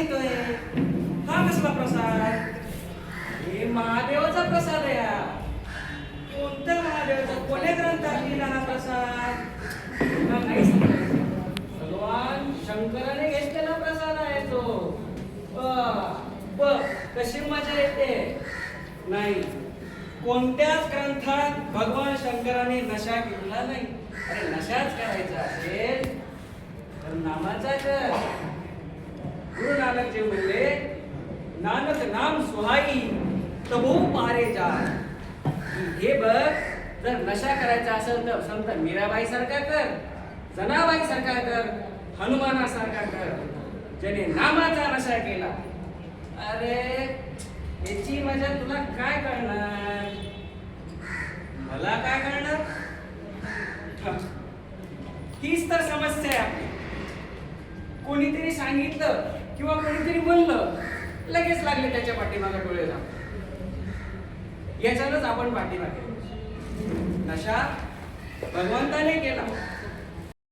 घेतोय. हा कसला प्रसाद? हे महादेवाचा प्रसाद आहे हा. कोणत्या महादेवाचा, कोण्या ग्रंथात लिहिला हा प्रसाद? तुला नाही सांगायचं. भगवान शंकराने घेतलेला प्रसाद आहे तो. कशी मजा येते. नाही, कोणत्याच ग्रंथात भगवान शंकराने नशा केला नाही. अरे नशाच करायचा असेल तर नामाचा कर. गुरु नानक जे म्हणले, नानक नाम सुहाई तबो पारे जा. हे बघ, जर नशा करायचा असेल तर संत मीराबाई सारखा कर, जनाबाई सारखा कर, हनुमानासारखा कर, ज्याने नामाचा नशा केला. अरे याची मजा तुला काय कळणार, मला काय कळणार? हीच तर समस्या आहे आपली. कोणीतरी सांगितलं किंवा कोणीतरी बोललं, लगेच लागले त्याच्या पाठीमागे डोळे जाऊ. याच्यानंच आपण पाठीमागे. नशा भगवंताने केला,